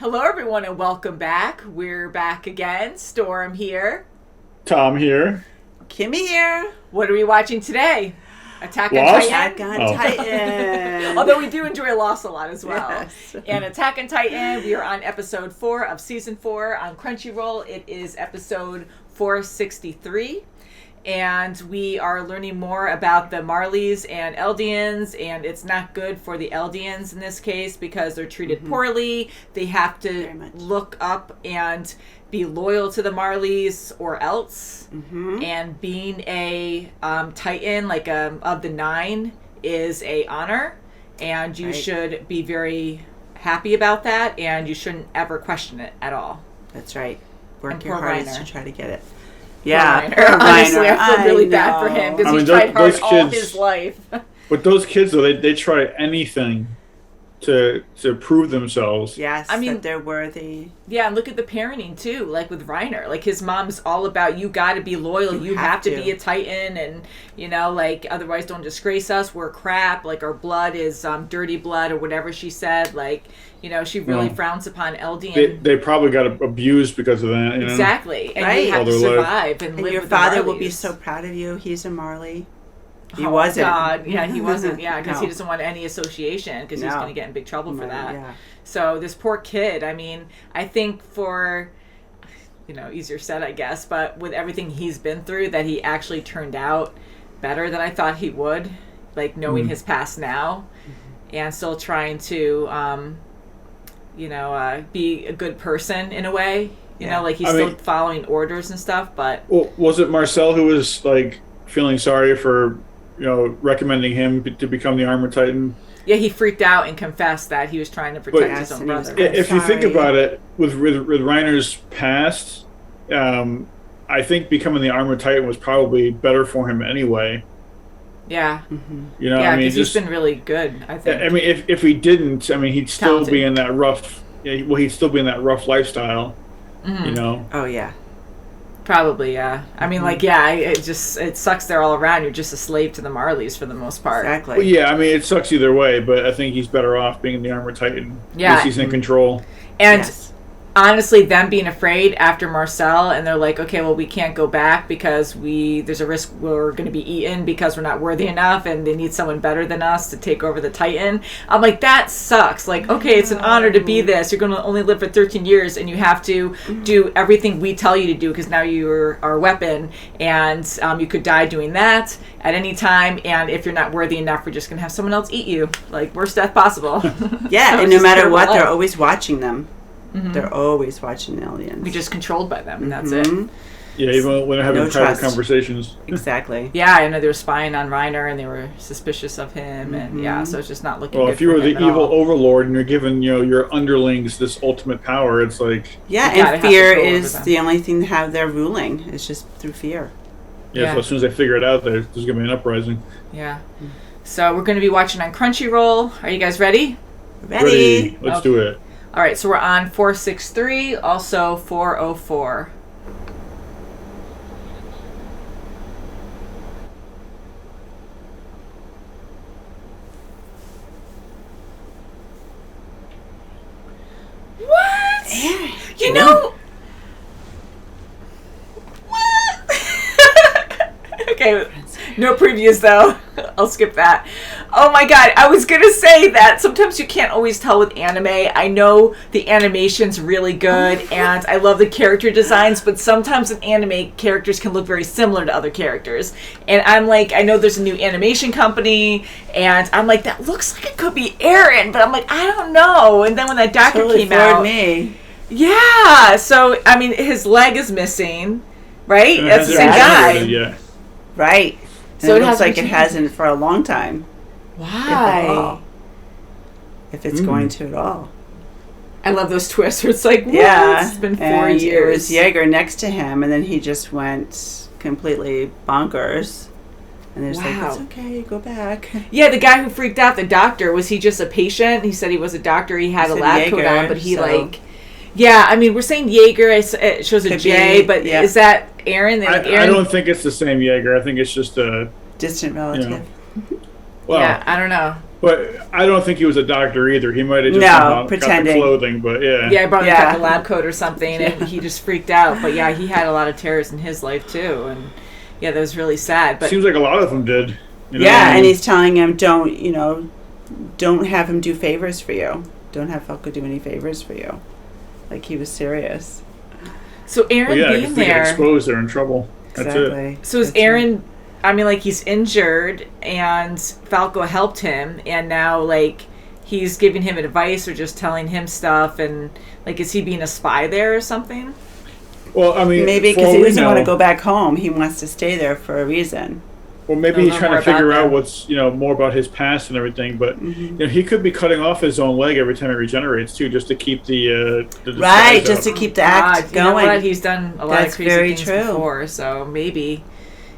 Hello, everyone, and welcome back. We're back again. Storm here. Tom here. Kimmy here. What are we watching today? Attack on Lost? Titan. Attack on Titan. Although we do enjoy Lost a lot as well. Yes. And Attack on Titan, we are on episode 4 of season 4 on Crunchyroll. It is episode 463. And we are learning more about the Marleys and Eldians, and it's not good for the Eldians in this case because they're treated poorly. They have to look up and be loyal to the Marleys or else. And being a Titan, like of the 9, is a honor, and you should be very happy about that, and you shouldn't ever question it at all. That's right. Work And your poor hardest Reiner. to try to get it. Yeah, Reiner. honestly, I feel really bad for know. him because I mean, he's tried hard those all kids- his life. But those kids, though, they try anything to prove themselves. Yes, I mean- that they're worthy. Yeah, and look at the parenting too, like with Reiner. Like his mom's all about you got to be loyal, you have to be a Titan, and like otherwise don't disgrace us. We're crap. Like our blood is dirty blood or whatever she said. Like she really frowns upon Eldian. They probably got abused because of that. Exactly, and Right. you have All to their life. survive and And live your with the father will be Marleys. so proud of you. He's a Marley. He Oh, wasn't. God. Yeah, he wasn't. Yeah, because he No. doesn't want any association because he's No. going to get in big trouble for that. Yeah. So this poor kid, I mean, I think for, easier said, I guess, but with everything he's been through, that he actually turned out better than I thought he would, like knowing his past now and still trying to, be a good person in a way. Like he's still following orders and stuff, but... Well, was it Marcel who was, like, feeling sorry for, recommending him to become the Armor Titan? Yeah, he freaked out and confessed that he was trying to protect his own and he was brother. If you think about it, with Reiner's past, I think becoming the Armor Titan was probably better for him anyway. Yeah. I mean, because he's been really good, I think. I mean, if he didn't, I mean, he'd still Talented. be in that rough. Yeah, well, he'd still be in that rough lifestyle. Oh, yeah. Probably, yeah. I mean, it sucks there all around. You're just a slave to the Marleys for the most part. Exactly. Well, yeah, I mean, it sucks either way, but I think he's better off being the Armor Titan. Yeah. Because he's in control. And Yes. honestly, them being afraid after Marcel, and they're like, okay, well, we can't go back because there's a risk we're going to be eaten because we're not worthy enough, and they need someone better than us to take over the Titan. I'm like, that sucks. Like, okay, it's an honor to be this. You're going to only live for 13 years, and you have to do everything we tell you to do because now you're our weapon, and you could die doing that at any time, and if you're not worthy enough, we're just going to have someone else eat you. Like, worst death possible. Yeah, So and it's no just matter terrible what, they're life. always watching them. They're always watching the aliens. We're just controlled by them, and that's it. Yeah, even when they're having No private trust. conversations. Exactly. Yeah, I know they were spying on Reiner, and they were suspicious of him, and so it's just not looking Well, good if you for were the him at evil all. overlord and you're giving, your underlings this ultimate power, it's like... Yeah, You gotta and have fear control over is them. the only thing to have their ruling. It's just through fear. Yeah, so as soon as they figure it out, there's going to be an uprising. Yeah. So we're going to be watching on Crunchyroll. Are you guys ready? Ready? Let's do it. All right, so we're on 463, also 404. What? You know... What? Okay, no previews though. I'll skip that. Oh my god, I was gonna say that sometimes you can't always tell with anime. I know the animation's really good and I love the character designs, but sometimes in anime, characters can look very similar to other characters. And I'm like, I know there's a new animation company, and I'm like, that looks like it could be Eren, but I'm like, I don't know. And then when that doctor Totally came floored out, me. yeah. So I mean, his leg is missing, right? And it That's the hasn't same been guy. activated yet. Right. And So it it looks hasn't like it changed. hasn't for a long time. Why? If it's going to at all. I love those twists where it's like, what? Yeah. It's been 4 and years. It was Jaeger next to him, and then he just went completely bonkers. And they're just like, Wow. it's okay, go back. Yeah, the guy who freaked out, the doctor, was he just a patient? He said he was a doctor. He had He a said lab coat Jaeger, on, but he so- yeah, I mean, we're saying Jaeger. It shows a Could J, be, but yeah. is that Aaron? I don't think it's the same Jaeger. I think it's just a... Distant relative. Well, Yeah, I don't know. But I don't think he was a doctor either. He might have just got pretending. the clothing, but yeah. Yeah, he probably got the lab coat or something, and he just freaked out. But yeah, he had a lot of terrors in his life too, and yeah, that was really sad. But seems like a lot of them did. Yeah, and he's telling him, don't have him do favors for you. Don't have Falco do any favors for you. Like, he was serious. So Aaron being they there, get exposed, they're in trouble. That's it. So is Aaron? I mean, like, he's injured, and Falco helped him, and now, like, he's giving him advice or just telling him stuff, and, like, is he being a spy there or something? Well, I mean, maybe because he doesn't want to go back home. He wants to stay there for a reason. Well, maybe he's trying to figure out what's, more about his past and everything. But he could be cutting off his own leg every time he regenerates too, just to keep the right, just to keep the act going. You know what? He's done a lot of crazy things before, so maybe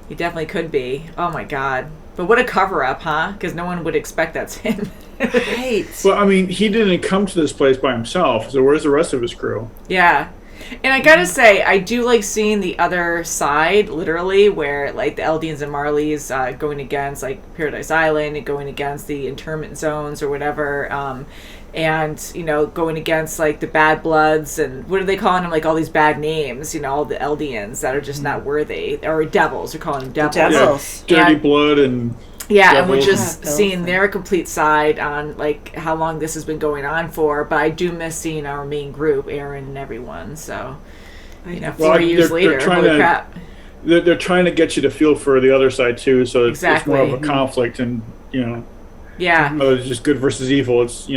he definitely could be. Oh my God! But what a cover up, huh? Because no one would expect that's him. Right. Well, I mean, he didn't come to this place by himself. So where's the rest of his crew? Yeah. And I gotta say, I do like seeing the other side, literally, where, like, the Eldians and Marleys going against, like, Paradise Island and going against the internment zones or whatever, and, going against, like, the Bad Bloods and, what are they calling them? Like, all these bad names, all the Eldians that are just not worthy. Or devils, they're calling them devils. Devils. Yeah, dirty blood and... Yeah, and we're just seeing their complete side on, like, how long this has been going on for. But I do miss seeing our main group, Aaron and everyone. So, 4 years later, holy crap. They're trying to get you to feel for the other side, too. So it's more of a conflict and, Yeah. It's just good versus evil. It's,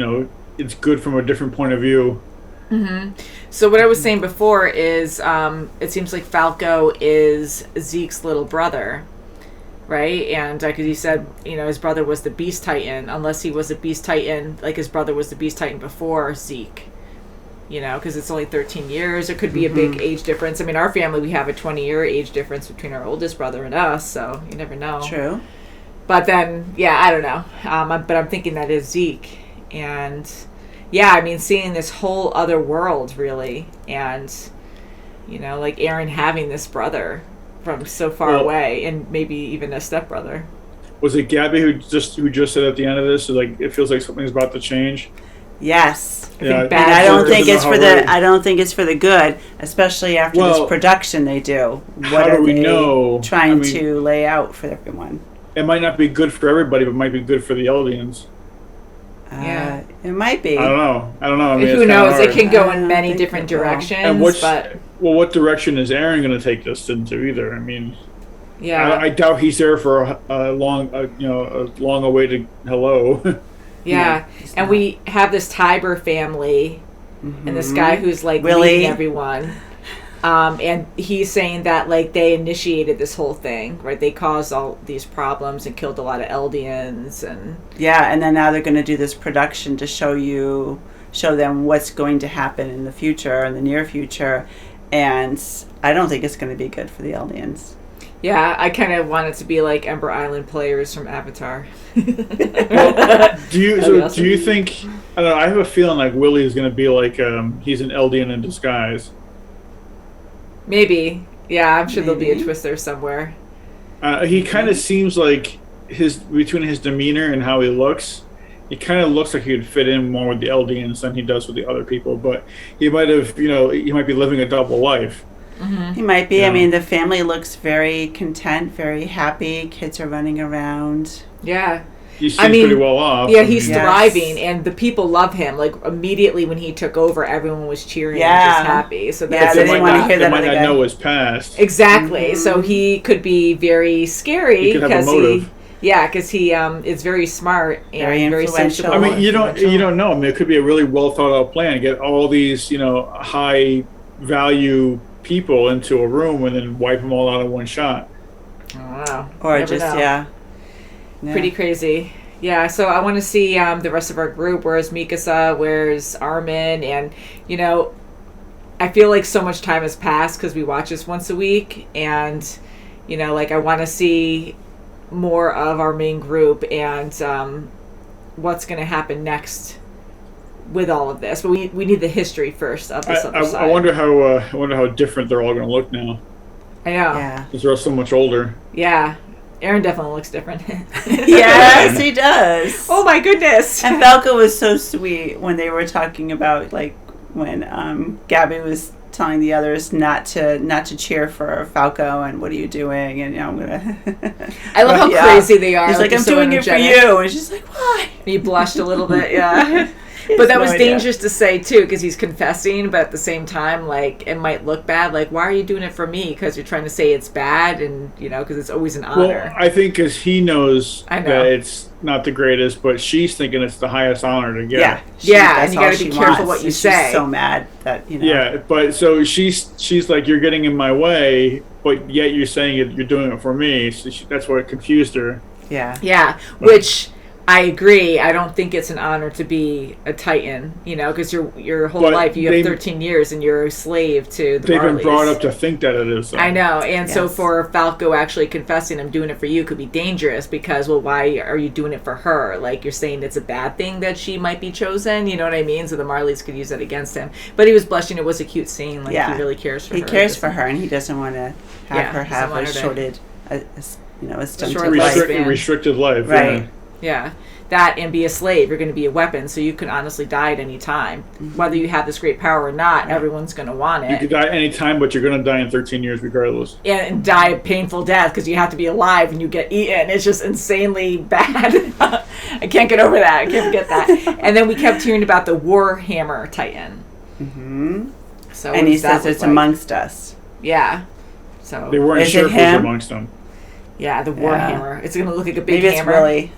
it's good from a different point of view. Mm-hmm. So what I was saying before is it seems like Falco is Zeke's little brother. Right, and because you said, his brother was the Beast Titan, unless he was a Beast Titan, like his brother was the Beast Titan before Zeke, because it's only 13 years. There could be a big age difference. I mean, our family, we have a 20-year age difference between our oldest brother and us, so you never know. True. But then, I don't know. But I'm thinking that is Zeke. And, I mean, seeing this whole other world, really, and, like Aaron having this brother from so far away, and maybe even a stepbrother. Was it Gabby who just said at the end of this, like, it feels like something's about to change? Yes. And I don't think it's for the. I don't think it's for the good, especially after this production they do. What how do we know? Trying to lay out for everyone. It might not be good for everybody, but it might be good for the Eldians. It might be. I don't know. I mean, who knows? It can go in many different directions. And but what direction is Aaron going to take this into either? I mean, I doubt he's there for a long awaited hello. Yeah, and we have this Tiber family, and this guy who's like Willie. leading everyone. And he's saying that, like, they initiated this whole thing, right? They caused all these problems and killed a lot of Eldians, and and then now they're going to do this production to show them what's going to happen in the future, in the near future, and I don't think it's going to be good for the Eldians. Yeah, I kind of want it to be like Ember Island players from Avatar. Well, do you think? I don't know. I have a feeling like Willie is going to be like he's an Eldian in disguise. Maybe. Yeah, I'm sure there'll be a twist there somewhere. He kind of seems like between his demeanor and how he looks, he kind of looks like he would fit in more with the Eldians than he does with the other people. But he might have, he might be living a double life. Mm-hmm. He might be. I mean, the family looks very content, very happy. Kids are running around. Yeah. He seems pretty well off. Yeah, he's thriving, and the people love him. Like, immediately when he took over, everyone was cheering and just happy. So that's they didn't want to hear that. They might not know his past. Exactly. Mm-hmm. So he could be very scary. He could have a motive. Because he is very smart and very sensible. I mean, you don't know. I mean, it could be a really well thought out plan. Get all these, high value people into a room and then wipe them all out in one shot. Oh, wow. Or just pretty crazy. Yeah, so I want to see the rest of our group. Where's Mikasa? Where's Armin? And, I feel like so much time has passed because we watch this once a week. And, I want to see more of our main group and what's going to happen next with all of this. But we need the history first of this other side. I wonder how different they're all going to look now. I know. Yeah. Because they're all so much older. Yeah. Aaron definitely looks different. Yes, he does. Oh my goodness. And Falco was so sweet when they were talking about, like, when Gabby was telling the others not to cheer for Falco and what are you doing, and I'm gonna. I love how crazy they are. He's like, I'm so doing energetic. it for you, and she's like, why? He blushed a little bit, yeah. But that was dangerous to say too, because he's confessing, but at the same time, like, it might look bad. Like, why are you doing it for me? Because you're trying to say it's bad, and because it's always an honor. Well, I think because he knows that it's not the greatest, but she's thinking it's the highest honor to get. Yeah, and you got to be careful what you say. She's so mad that Yeah, but so she's like, you're getting in my way, but yet you're saying you're doing it for me. So that's what confused her. Yeah, which. I agree. I don't think it's an honor to be a Titan, because your whole life you have 13 years and you're a slave to the Marleys. They've been brought up to think that it is. So. I know, and so for Falco actually confessing I'm doing it for you could be dangerous because, well, why are you doing it for her? Like, you're saying it's a bad thing that she might be chosen, you know what I mean? So the Marleys could use that against him. But he was blushing. It was a cute scene. Like, he really cares for her. He cares for her, and he doesn't want to have her have a stunted life. Restricted life. Right. Yeah, that and be a slave. You're going to be a weapon, so you can honestly die at any time. Mm-hmm. Whether you have this great power or not, everyone's going to want it. You could die at any time, but you're going to die in 13 years regardless. And die a painful death because you have to be alive when you get eaten. It's just insanely bad. I can't get over that. I can't forget that. And then we kept hearing about the Warhammer Titan. Mm-hmm. So and he says it's amongst us. Yeah. So they weren't sure who was amongst them. Yeah, the Warhammer. It's going to look like a big Maybe hammer. Maybe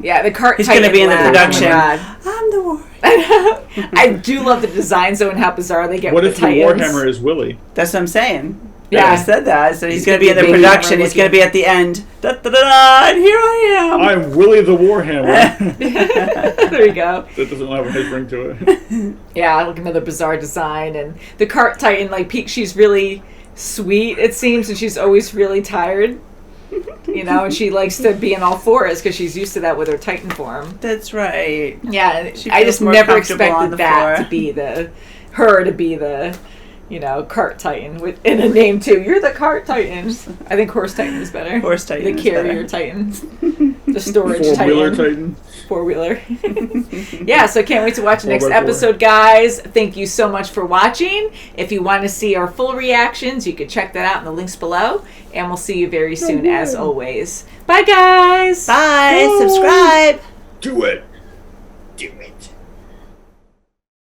Yeah, the cart. He's going to be in the production. Oh, I'm the War. I do love the designs though and how bizarre they get. What with if the Titans. Warhammer is Willie? That's what I'm saying. Yeah, I said that. So he's going to be in the production. He's going to be at the end. Da, da, da, da, and here I am. I'm Willie the Warhammer. There you go. That doesn't have a nice ring to it. Yeah, like another bizarre design. And the cart Titan, like, she's really sweet, it seems, and she's always really tired. And she likes to be in all fours because she's used to that with her Titan form. That's right. Yeah, I just never expected that to be the cart Titan in a name too. You're the cart Titan. I think horse Titan is better. Horse Titan. The carrier Titan. The storage Four-wheeler Titan. Four-wheeler. Yeah, so can't wait to watch the next episode, guys. Thank you so much for watching. If you want to see our full reactions, you can check that out in the links below. And we'll see you very soon, as always. Bye, guys. Bye. Subscribe. Do it. Do it.